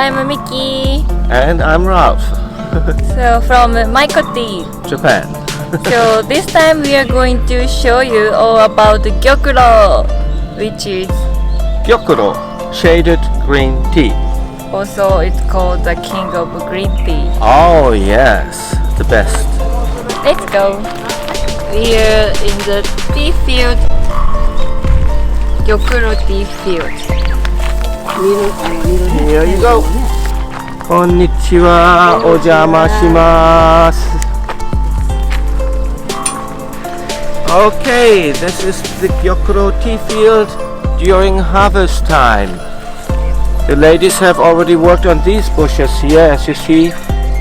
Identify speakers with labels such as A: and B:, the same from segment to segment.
A: I'm Miki.
B: And I'm Ralph.
A: So from Maikotea,
B: Japan.
A: So this time we are going to show you all about the Gyokuro, which is
B: Gyokuro, shaded green tea.
A: also it's called the king of green tea.
B: Oh yes, the best.
A: Let's go. We are in the tea field, Gyokuro Tea Field.
B: Here you go. Konnichiwa, ojama shimasu. Okay, this is the Gyokuro Tea Field during harvest time. The ladies have already worked on these bushes here. As you see,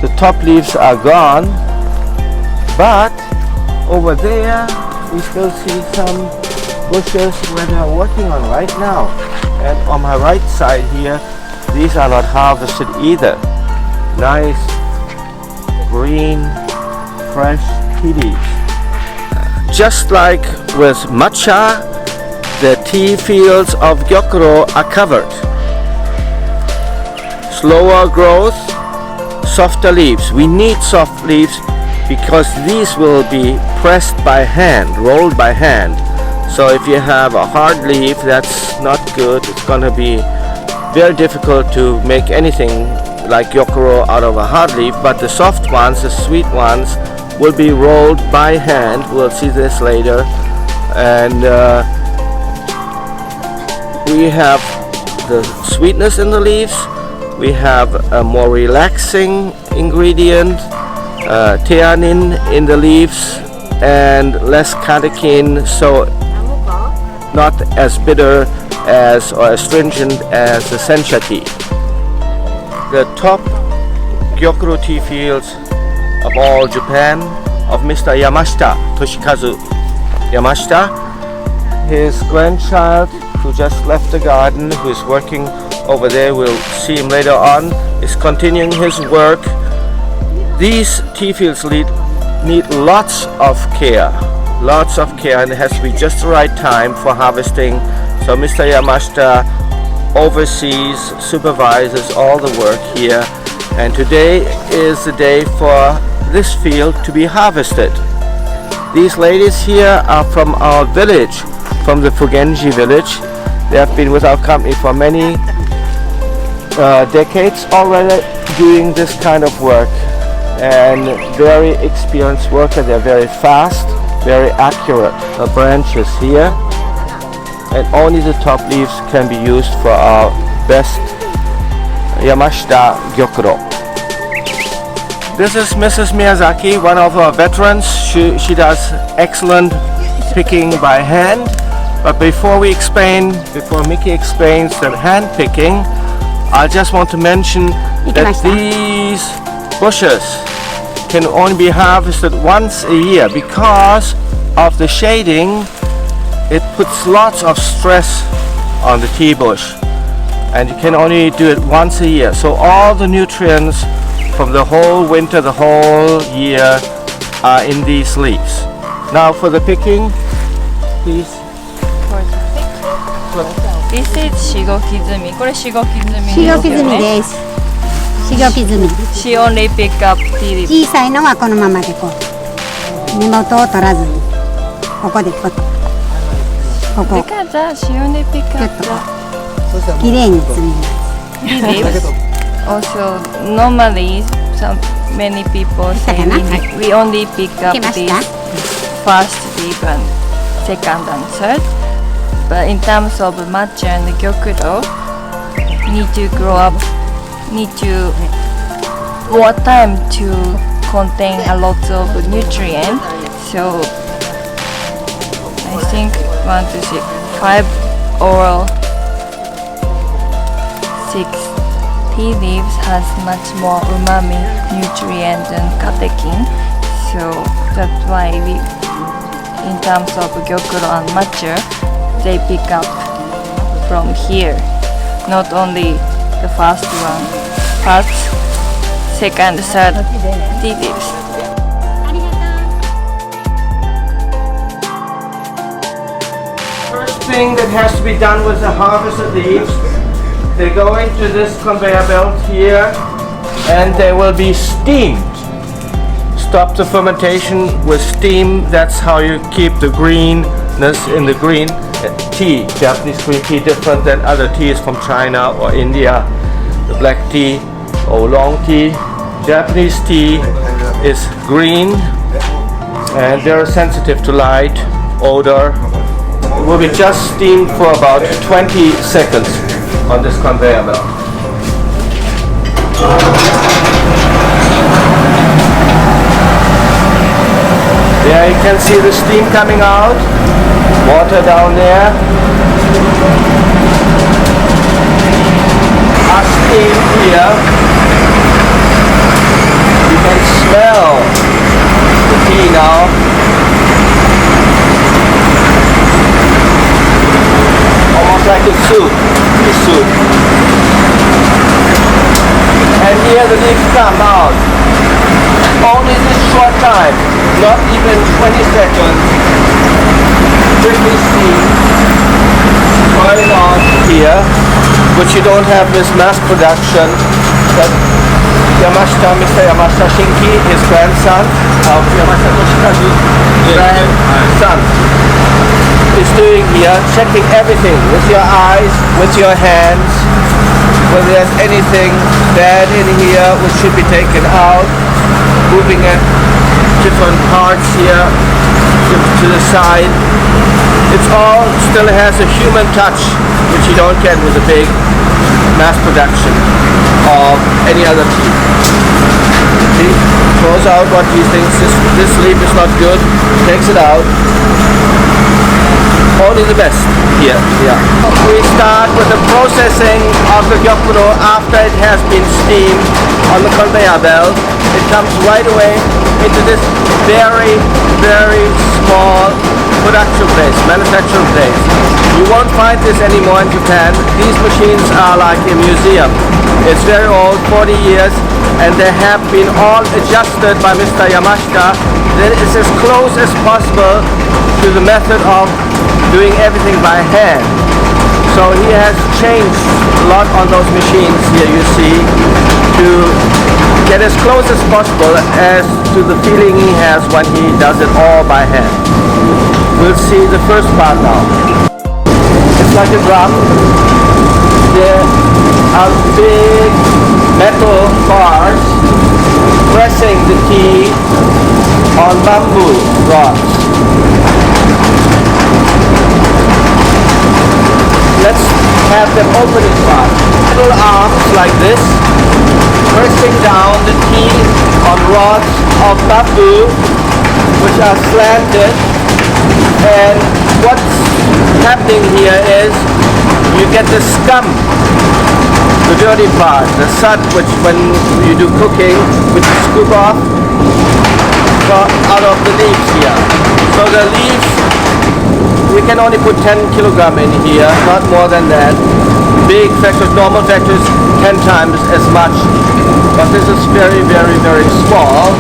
B: the top leaves are gone, but over there we still see some bushes where they are working on right now. And on my right side here, these are not harvested either. Nice green fresh tea leaves. Just like with matcha, the tea fields of Gyokuro are covered. Slower growth, softer leaves. We need soft leaves because these will be pressed by hand, rolled by hand. So if you have a hard leaf, that's not good. It's going to be very difficult to make anything like Gyokuro out of a hard leaf, but the soft ones, the sweet ones, will be rolled by hand. We'll see this later. And we have the sweetness in the leaves. We have a more relaxing ingredient, theanine in the leaves, and less catechin, so not as bitter as or astringent as the Sencha tea. The top Gyokuro tea fields of all Japan, of Mr. Yamashita, Toshikazu Yamashita. His grandchild, who just left the garden, who is working over there, we'll see him later on, is continuing his work. These tea fields need lots of care, and it has to be just the right time for harvesting. So Mr. Yamashita oversees, supervises all the work here, and today is the day for this field to be harvested. These ladies here are from our village, from the Fugenji village. They have been with our company for many decades already doing this kind of work, and very experienced worker. They're very fast, very accurate. The branches here, and only the top leaves can be used for our best Yamashita Gyokuro. This is Mrs. Miyazaki, one of our veterans. She does excellent picking by hand. But before Miki explains the hand picking, I just want to mention that these bushes can only be harvested once a year because of the shading. It puts lots of stress on the tea bush, and you can only do it once a year. So all the nutrients from the whole winter, the whole year are in these leaves. Now for the picking, please.
A: This is shigokizumi. これshigokizumi
C: しごき摘みです。しごき摘み。
A: She only pick up tea leaves.
C: 小さいのはこのままでこう根元を取らずにここでここ
A: Because she only pick up
C: きれいに摘みます。
A: the tea leaves. Also, normally, many people say we only pick up this first leaf and second and third. But in terms of matcha and gyokuro, need to grow up, need to more time to contain a lot of nutrient. So I think 1, 2, 3, 5 or 6 tea leaves has much more umami, nutrient and catechin. So that's why we, in terms of gyokuro and matcha, they pick up from here, not only the first second, third tea leaves.
B: First thing that has to be done with the harvested leaves They go into this conveyor belt here and they will be steamed. Stop the fermentation with steam. That's how you keep the greenness in the green tea. Japanese green tea different than other teas from China or India. The black tea or oolong tea. Japanese tea is green and they're sensitive to light, odor. It will be just steamed for about 20 seconds on this conveyor belt. There you can see the steam coming out, water down there. Our steam here. You can smell the tea now. Almost like a soup, And here the leaves come out. Only this short time, not even 20 seconds. Quickly steam going on here, which you don't have this mass production that Mr. Yamashita Shinki, his grandson, of Yamashita Toshikazu's grandson, is doing here, checking everything with your eyes, with your hands, whether there's anything bad in here which should be taken out, moving at different parts here to the side. It's all still has a human touch which you don't get with a big mass production of any other tea. He throws out what he thinks this leaf is not good, takes it out. Only the best here. Yeah. We start with the processing of the gyokuro after it has been steamed on the conveyor belt. It comes right away into this very, very small production place, manufacturing place. You won't find this anymore in Japan. These machines are like a museum. It's very old, 40 years, and they have been all adjusted by Mr. Yamashita. That is as close as possible to the method of doing everything by hand. So he has changed a lot on those machines here you see to get as close as possible as to the feeling he has when he does it all by hand. We'll see the first part now. It's like a drum. There are big metal bars pressing the tea on bamboo rods. Let's have them open it part. Little arms like this, pressing down the tea on rods of bamboo, which are slanted. And what's happening here is you get the scum, the dirty part, the sud, which when you do cooking, which you scoop off out of the leaves here. So the leaves, we can only put 10 kilogram in here, not more than that. Big factories, normal factories, 10 times as much. But this is very, very, very small,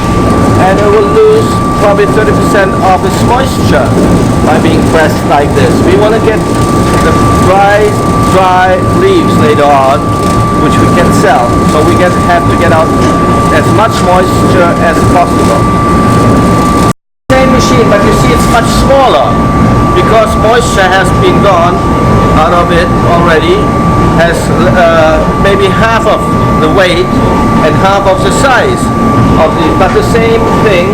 B: and it will lose probably 30% of its moisture by being pressed like this. We want to get the dry leaves later on, which we can sell. So we have to get out as much moisture as possible. Same machine, but you see it's much smaller because moisture has been gone out of it already. Has maybe half of the weight and half of the size of the. But the same thing.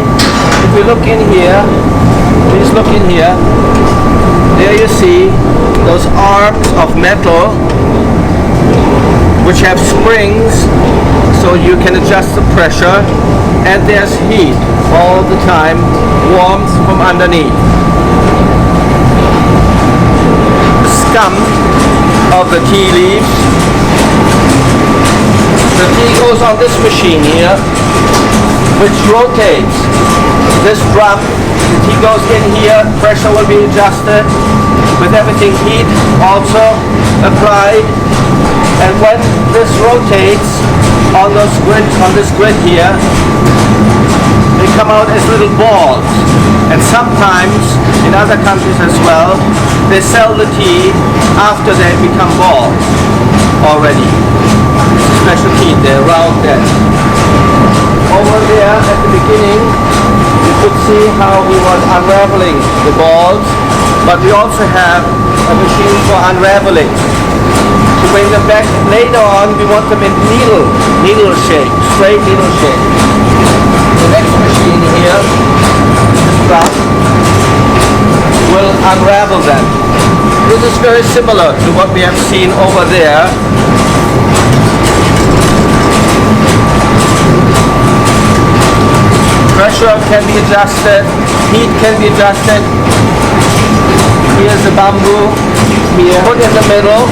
B: If we look in here, please look in here. There you see those arms of metal which have springs, so you can adjust the pressure, and there's heat all the time, warmth from underneath. The scum of the tea leaves. The tea goes on this machine here, which rotates. This drum, the tea goes in here, pressure will be adjusted, with everything heat also applied. And when this rotates on this grid here, they come out as little balls. And sometimes, in other countries as well, they sell the tea after they become balls. already. Special heat, they're round then. Over there at the beginning, you could see how he was unraveling the balls, but we also have a machine for unraveling. To bring them back later on, we want them in needle shape, straight needle shape. The next machine here, this brown, will unravel them. This is very similar to what we have seen over there. Pressure can be adjusted, heat can be adjusted. Here's the bamboo, put in the middle.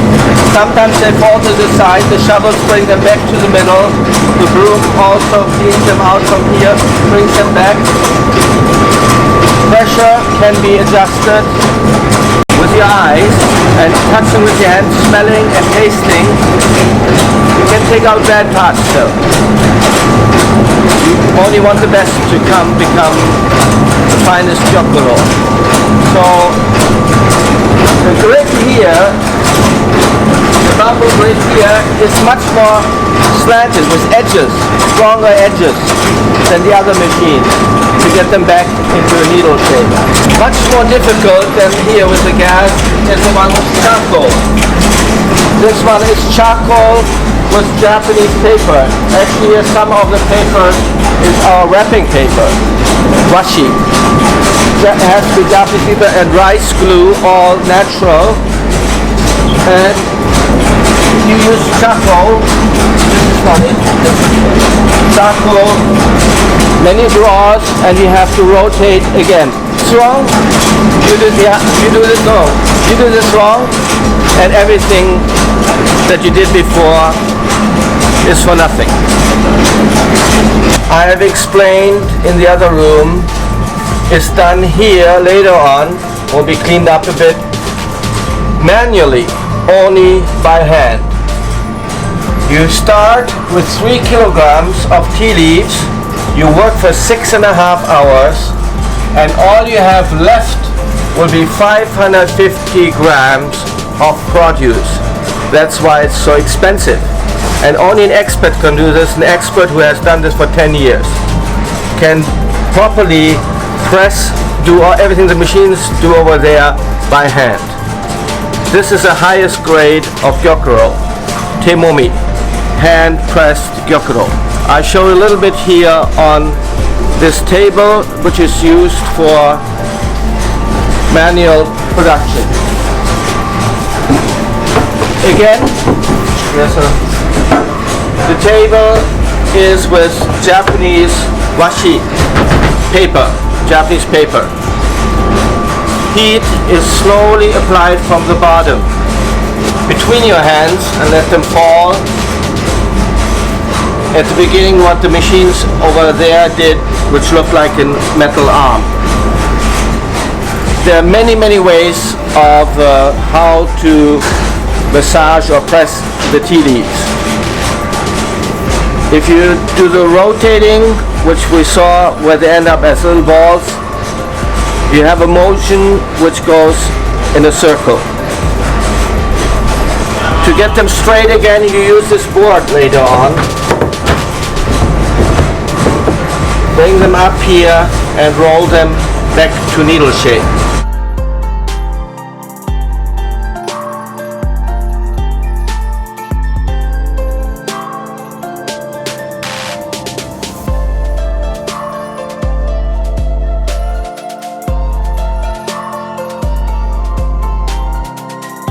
B: Sometimes they fall to the side, the shovels bring them back to the middle. The broom also cleans them out from here, brings them back. Pressure can be adjusted with your eyes and touching with your hands, smelling and tasting. You can take out bad parts still. You only want the best to become the finest Gyokuro. So the grid here, the bamboo grid here is much more slanted with edges, stronger edges than the other machine to get them back into a needle shape. Much more difficult than here with the gas is the one with charcoal. This one is charcoal with Japanese paper. Actually, some of the paper is our wrapping paper, washi. That has to be Japanese paper and rice glue, all natural. And you use charcoal. This is not it. Charcoal, many drawers, and you have to rotate again. It's wrong. You do this wrong. You do this wrong, and everything that you did before is for nothing. I have explained in the other room. It's done here later on, will be cleaned up a bit manually, only by hand. You start with 3 kilograms of tea leaves, you work for 6.5 hours, and all you have left will be 550 grams of produce. That's why it's so expensive. And only an expert can do this, an expert who has done this for 10 years can properly press, do everything the machines do over there by hand. This is the highest grade of Gyokuro, Temomi, hand pressed Gyokuro. I show a little bit here on this table, which is used for manual production. Again, yes sir. The table is with Japanese washi paper, Japanese paper. Heat is slowly applied from the bottom between your hands and let them fall. At the beginning, what the machines over there did, which looked like a metal arm. There are many ways of how to massage or press the tea leaves. If you do the rotating, which we saw where they end up as little balls, you have a motion which goes in a circle. To get them straight again, you use this board later on. Bring them up here and roll them back to needle shape.